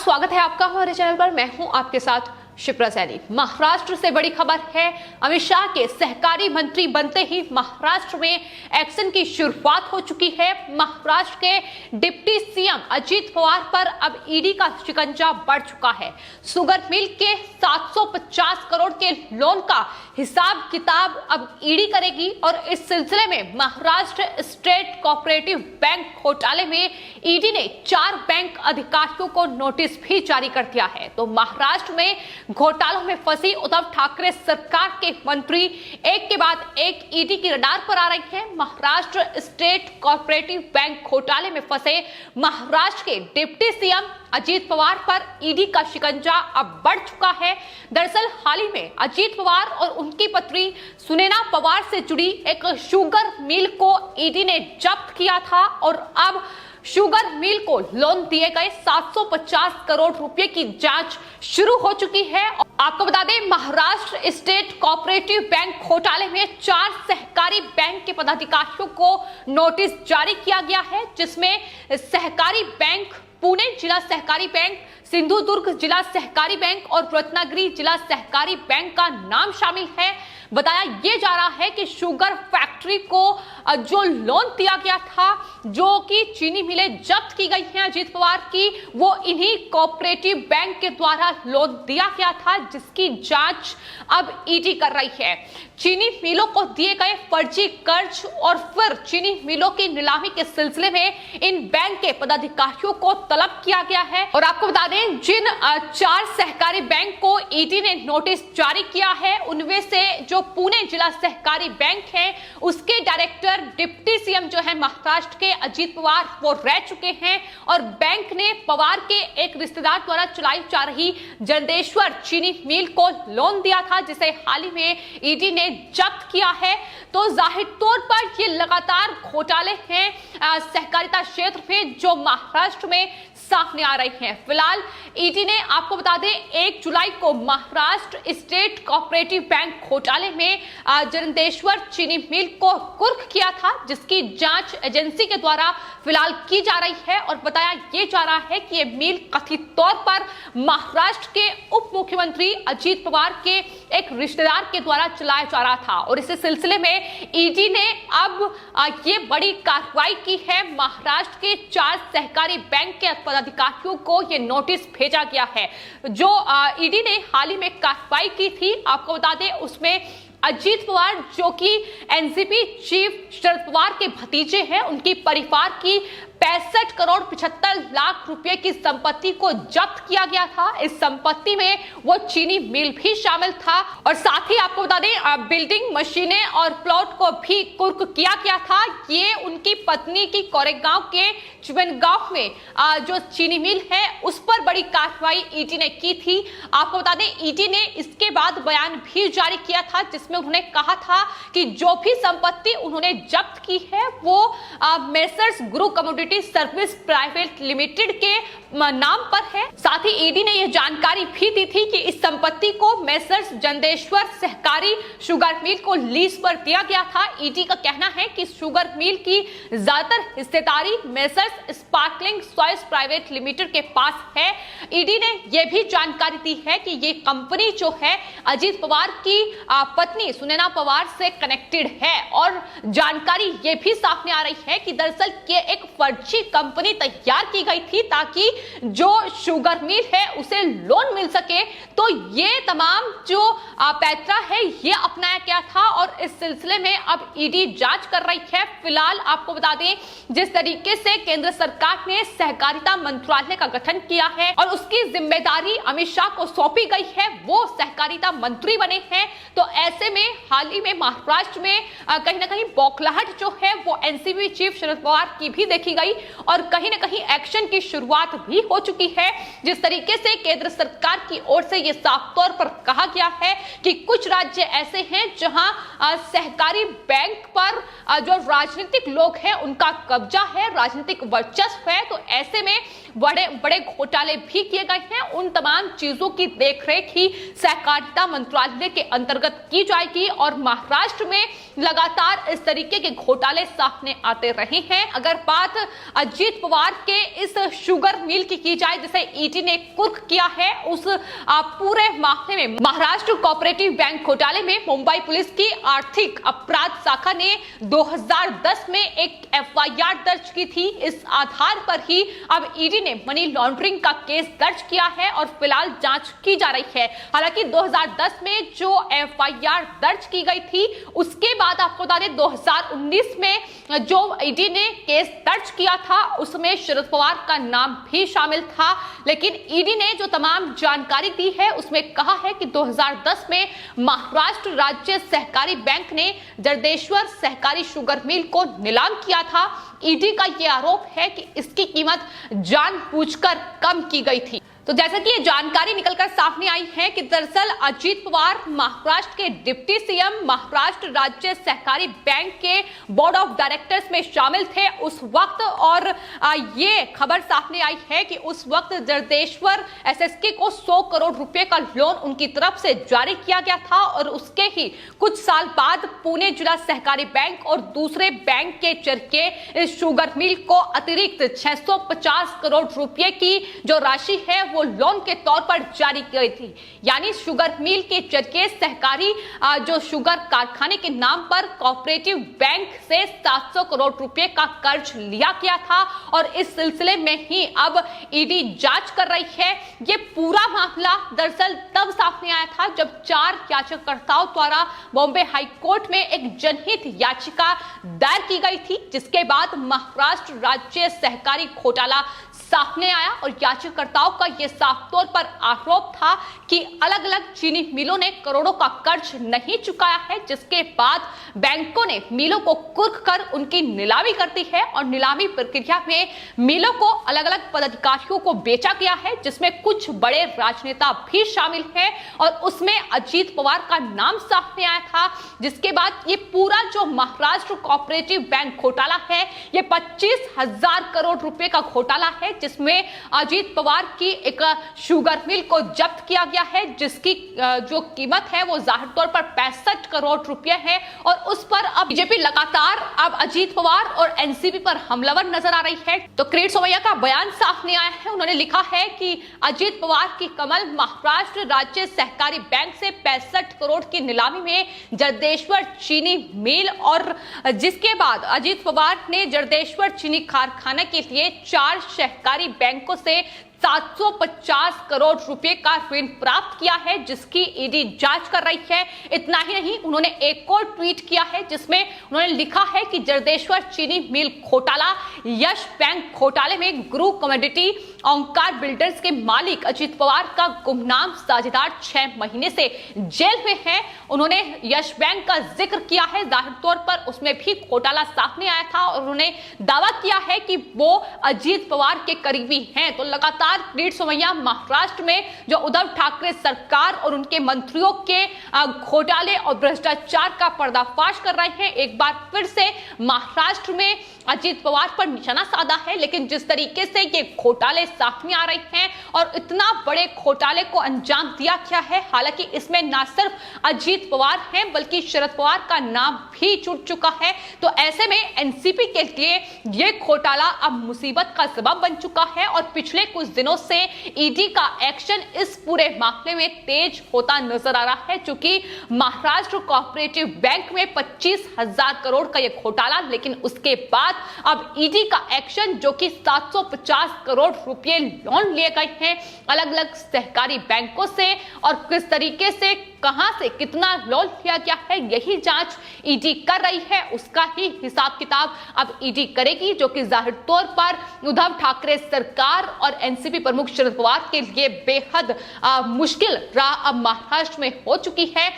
स्वागत है आपका हमारे चैनल पर। मैं हूं आपके साथ शिप्रा सैनी। महाराष्ट्र से बड़ी खबर है। अमित शाह के सहकारी मंत्री बनते ही महाराष्ट्र में एक्शन की शुरुआत हो चुकी है। महाराष्ट्र के डिप्टी सीएम अजीत पवार पर अब ईडी का शिकंजा बढ़ चुका है। शुगर मिल के 750 करोड़ के लोन का हिसाब किताब अब ईडी करेगी और इस सिलसिले में महाराष्ट्र स्टेट कोऑपरेटिव बैंक घोटाले में ईडी ने 4 बैंक अधिकारियों को नोटिस भी जारी कर दिया है। तो महाराष्ट्र में घोटालों में फंसी उद्धव ठाकरे सरकार के मंत्री एक के बाद एक ईडी की रडार पर आ रही हैं। महाराष्ट्र स्टेट कोऑपरेटिव बैंक घोटाले में फंसे महाराष्ट्र के डिप्टी सीएम अजीत पवार पर ईडी का शिकंजा अब बढ़ चुका है। दरअसल हाल ही में अजीत पवार और उनकी पत्नी सुनैना पवार से जुड़ी एक शुगर मिल को ईडी ने जब्त किया था और अब शुगर मिल को लोन दिए गए 750 करोड़ रुपए की जांच शुरू हो चुकी है। आपको बता दें, महाराष्ट्र स्टेट कोऑपरेटिव बैंक घोटाले में 4 सहकारी बैंक के पदाधिकारियों को नोटिस जारी किया गया है, जिसमें सहकारी बैंक पुणे जिला सहकारी बैंक, सिंधुदुर्ग जिला सहकारी बैंक और रत्नागिरी जिला सहकारी बैंक का नाम शामिल है। बताया यह जा रहा है कि शुगर फैक्ट्री को जो लोन दिया गया था, जो कि चीनी मिलें जब्त की गई हैं अजीत पवार की, वो इन्हीं कोऑपरेटिव बैंक के द्वारा लोन दिया गया था, जिसकी जांच अब ईडी कर रही है। चीनी मिलों को दिए गए फर्जी कर्ज और फिर चीनी मिलों की नीलामी के सिलसिले में इन बैंक के पदाधिकारियों को तलब किया गया है। और आपको बता दें, जिन 4 सहकारी बैंक को ईडी ने नोटिस जारी किया है, उनमें से जो पुणे जिला सहकारी बैंक है, उसके डायरेक्टर डिप्टी सीएम जो है महाराष्ट्र के अजीत पवार, वो रह चुके हैं और बैंक ने पवार के एक रिश्तेदार द्वारा चलाई जा रही जंदेश्वर चीनी मिल को लोन दिया था, जिसे हाल ही में ईडी ने जब्त किया है। तो जाहिर तौर पर ये लगातार घोटाले हैं सहकारिता क्षेत्र में जो महाराष्ट्र में सामने आ रही हैं। फिलहाल ईडी ने, आपको बता दें, 1 जुलाई को महाराष्ट्र स्टेट कोऑपरेटिव बैंक घोटाले में जंदेश्वर चीनी मिल को कुर्क किया था, जिसकी जांच एजेंसी के द्वारा फिलहाल की जा रही है। और बताया यह जा रहा है कि यह मिल कथित तौर पर महाराष्ट्र के उप मुख्यमंत्री अजीत पवार के एक रिश्तेदार के द्वारा चलाया जा रहा था। और इस सिलसिले में ईडी ने अब ये बड़ी कार्रवाई की है। महाराष्ट्र के 4 सहकारी बैंक के पदाधिकारियों को ये नोटिस भेजा गया है। जो ईडी ने हाल ही में कार्रवाई की थी, आपको बता दें, उसमें अजीत पवार जो कि एनसीपी चीफ शरद पवार के भतीजे हैं, उनकी परिवार की 65 करोड़ 75 लाख रुपए की संपत्ति को जब्त किया गया था। इस संपत्ति में वो चीनी मिल भी शामिल था और साथ ही आपको बता दें, बिल्डिंग, मशीनें और प्लॉट को भी कुर्क किया गया था। ये उनकी पत्नी की कोरेगांव के चिवनगांव में जो चीनी मिल है, उस पर बड़ी कार्रवाई ईडी ने की थी। आपको बता दें, ईडी ने इसके बाद बयान भी जारी किया था, जिसमें उन्होंने कहा था कि जो भी संपत्ति उन्होंने जब्त की है वो मेसर्स गुरु कमोडिटी सर्विस प्राइवेट लिमिटेड के नाम पर है। साथ ही ईडी ने यह जानकारी भी दी थी कि इस संपत्ति को मेसर्स जंदेश्वर सहकारी शुगर मिल को लीज पर दिया गया था। ईडी का कहना है कि शुगर मिल की ज्यादातर हिस्सेदारी मेसर्स स्पार्कलिंग सॉइस प्राइवेट लिमिटेड के पास है। ईडी ने यह भी जानकारी दी है कि ये कंपनी जो है अजीत पवार की पत्नी सुनैना पवार से कनेक्टेड है। और जानकारी ये भी सामने आ रही है कि दरअसल ये एक फर्जी कंपनी तैयार की गई थी ताकि जो शुगर मिल है उसे लोन मिल सके। तो ये तमाम जो पैतरा है ये अपनाया गया था और इस सिलसिले में अब ईडी जांच कर रही है। फिलहाल आपको बता दें, जिस तरीके से केंद्र सरकार ने सहकारिता मंत्रालय का गठन किया है और उसकी जिम्मेदारी अमित शाह को सौंपी गई है, वो सहकारिता मंत्री बने हैं। तो ऐसे में हाल ही में महाराष्ट्र में कहीं ना कहीं बौखलाहट जो है वो एनसीपी चीफ शरद पवार की भी देखी गई और कहीं ना कहीं एक्शन की शुरुआत भी हो चुकी है। जिस तरीके से केंद्र सरकार की ओर से यह साफ तौर पर कहा गया है कि कुछ राज्य ऐसे हैं जहां सहकारी बैंक पर जो राजनीतिक लोग हैं उनका कब्जा है, राजनीतिक वर्चस्व है। तो ऐसे में बड़े बड़े घोटाले भी किए गए हैं, उन तमाम चीजों की देखरेख ही सहकारिता मंत्रालय के अंतर्गत की जाएगी और महाराष्ट्र में लगातार इस तरीके के घोटाले सामने आते रहे हैं। अगर बात अजीत पवार के इस शुगर मिल की जाए जिसे ईडी ने कुर्क किया है, उस पूरे मामले में महाराष्ट्र कोऑपरेटिव बैंक घोटाले में मुंबई पुलिस की आर्थिक अपराध शाखा ने 2010 में एक एफआईआर दर्ज की थी। इस आधार पर ही अब ईडी ने मनी लॉन्ड्रिंग का केस दर्ज किया है और फिलहाल जांच की जा रही है। हालांकि 2010 में जो एफआईआर दर्ज की गई थी उसके बाद आपको बता दें 2019 में जो ईडी ने केस दर्ज किया था उसमें शरद पवार का नाम भी शामिल था, लेकिन ईडी ने जो तमाम जानकारी दी है उसमें कहा है कि 2010 में महाराष्ट्र राज्य सहकारी बैंक ने जरदेश्वर सहकारी शुगर मिल को नीलाम किया था। ईडी का यह आरोप है कि इसकी कीमत जानबूझकर कम की गई थी। तो जैसा कि ये जानकारी निकलकर सामने आई है कि दरअसल अजीत पवार महाराष्ट्र के डिप्टी सीएम महाराष्ट्र राज्य सहकारी बैंक के बोर्ड ऑफ डायरेक्टर्स में शामिल थे उस वक्त, और ये खबर सामने आई है कि उस वक्त जरदेश्वर एसएसके को 100 करोड़ रुपए का लोन उनकी तरफ से जारी किया गया था और उसके ही कुछ साल बाद पुणे जिला सहकारी बैंक और दूसरे बैंक के जरिए इस शुगर मिल को अतिरिक्त 650 करोड़ रुपए की जो राशि है वो लोन के तौर पर जारी की गई थी। यानी शुगर मिल के जरिए सहकारी जो शुगर कारखाने के नाम पर कोऑपरेटिव बैंक से 700 करोड़ रुपए का कर्ज लिया गया था और इस सिलसिले में ही अब ईडी जांच कर रही है। ये पूरा मामला दरअसल तब सामने आया था जब 4 याचिकाकर्ताओं द्वारा बॉम्बे हाईकोर्ट में एक जनहित याचिका दायर की गई थी, जिसके बाद महाराष्ट्र राज्य सहकारी घोटाला सामने आया और याचिकाकर्ताओं का यह साफ तौर पर आरोप था कि अलग अलग चीनी मिलों ने करोड़ों का कर्ज नहीं चुकाया है, जिसके बाद बैंकों ने मिलों को कुर्क कर उनकी नीलामी कर दी है और नीलामी प्रक्रिया में मिलों को अलग अलग पदाधिकारियों को बेचा गया है, जिसमें कुछ बड़े राजनेता भी शामिल हैं और उसमें अजीत पवार का नाम सामने आया था। जिसके बाद ये पूरा जो महाराष्ट्र कोऑपरेटिव बैंक घोटाला है ये 25,000 करोड़ रुपए का घोटाला है, जिसमें अजीत पवार की एक शुगर मिल को जब्त किया गया है जिसकी जो कीमत है वो जाहिर तौर पर 65 करोड़ रुपए है और उस पर अब बीजेपी लगातार अब अजीत पवार और एनसीपी पर हमलावर नजर आ रही है। तो किरीट सोमैया का बयान सामने आया है, उन्होंने लिखा है कि अजीत पवार की कमल महाराष्ट्र राज्य सहकारी बैंक से 65 करोड़ की नीलामी में जरदेश्वर चीनी मिल, और जिसके बाद अजीत पवार ने जरदेश्वर चीनी कारखाना के लिए 4 सहकारी बैंकों से 750 करोड़ रुपए का ऋण प्राप्त किया है, जिसकी ईडी जांच कर रही है। इतना ही नहीं, उन्होंने एक और ट्वीट किया है जिसमें उन्होंने लिखा है कि जरदेश्वर चीनी मिल घोटाला, यश बैंक घोटाले में गुरु कमोडिटी ओंकार बिल्डर्स के मालिक अजीत पवार का गुमनाम साझेदार 6 महीने से जेल में है। उन्होंने यश बैंक का जिक्र किया है, जाहिर तौर पर उसमें भी घोटाला सामने आया था और उन्होंने दावा किया है कि वो अजीत पवार के करीबी हैं। तो लगातार किरीट सोमैया महाराष्ट्र में जो उद्धव ठाकरे सरकार और उनके मंत्रियों के घोटाले और भ्रष्टाचार का पर्दाफाश कर रहे हैं। एक बार फिर से महाराष्ट्र में अजीत पवार पर निशाना साधा है, लेकिन जिस तरीके से ये घोटाले सामने आ रहे हैं और इतना बड़े घोटाले को अंजाम दिया गया है, हालांकि इसमें ना सिर्फ अजीत पवार हैं बल्कि शरद पवार का नाम भी जुड़ चुका है। तो ऐसे में एनसीपी के लिए ये घोटाला अब मुसीबत का सबब बन चुका है और पिछले कुछ दिनों से ईडी का एक्शन इस पूरे मामले में तेज होता नजर आ रहा है, क्योंकि महाराष्ट्र कोऑपरेटिव बैंक में 25,000 करोड़ का यह घोटाला, लेकिन उसके बाद अब ईडी का एक्शन जो कि 750 करोड़ रुपए लोन लिए गए हैं अलग अलग सहकारी बैंकों से और किस तरीके से कहां से कितना लोन लिया गया है यही जांच ईडी कर रही है। उसका ही हिसाब किताब अब ईडी करेगी, जो कि जाहिर तौर पर उद्धव ठाकरे सरकार और एनसीपी प्रमुख शरद पवार के लिए बेहद मुश्किल राह अब महाराष्ट्र में हो चुकी है।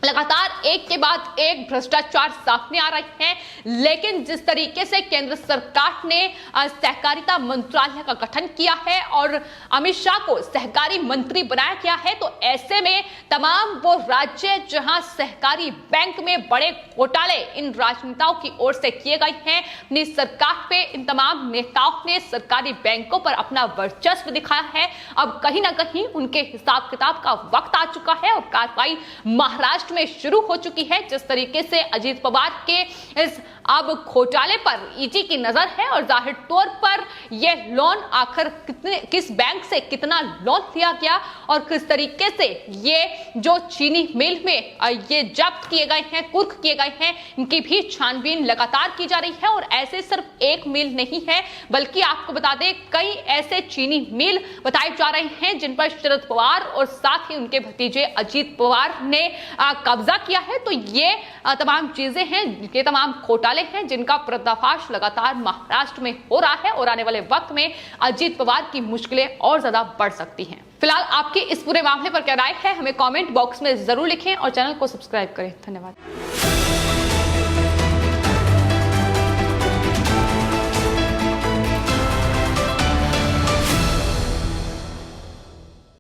लगातार एक के बाद एक भ्रष्टाचार सामने आ रहे हैं, लेकिन जिस तरीके से केंद्र सरकार ने सहकारिता मंत्रालय का गठन किया है और अमित शाह को सहकारी मंत्री बनाया गया है, तो ऐसे में तमाम वो राज्य जहां सहकारी बैंक में बड़े घोटाले इन राजनेताओं की ओर से किए गए हैं, अपनी सरकार पे इन तमाम नेताओं ने सरकारी बैंकों पर अपना वर्चस्व दिखाया है। अब कहीं ना कहीं उनके हिसाब किताब का वक्त आ चुका है और कार्रवाई महाराष्ट्र में शुरू हो चुकी है। जिस तरीके से अजीत पवार के इस अब घोटाले पर ईडी की नजर है और जाहिर तौर पर यह लोन आखिर किस बैंक से कितना लोन लिया गया और किस तरीके से ये जो चीनी मिल में ये जब्त किए गए हैं, कुर्क किए गए हैं, इनकी भी छानबीन लगातार की जा रही है। और ऐसे सिर्फ एक मिल नहीं है, बल्कि आपको बता दें कई ऐसे चीनी मिल बताए जा रहे हैं जिन पर शरद पवार और साथ ही उनके भतीजे अजीत पवार ने कब्जा किया है। तो ये तमाम चीजें हैं, ये तमाम घोटाले हैं जिनका पर्दाफाश लगातार महाराष्ट्र में हो रहा है और आने वाले वक्त में अजीत पवार की मुश्किलें और ज्यादा बढ़ सकती हैं। फिलहाल आपके इस पूरे मामले पर क्या राय है, हमें कमेंट बॉक्स में जरूर लिखें और चैनल को सब्सक्राइब करें। धन्यवाद।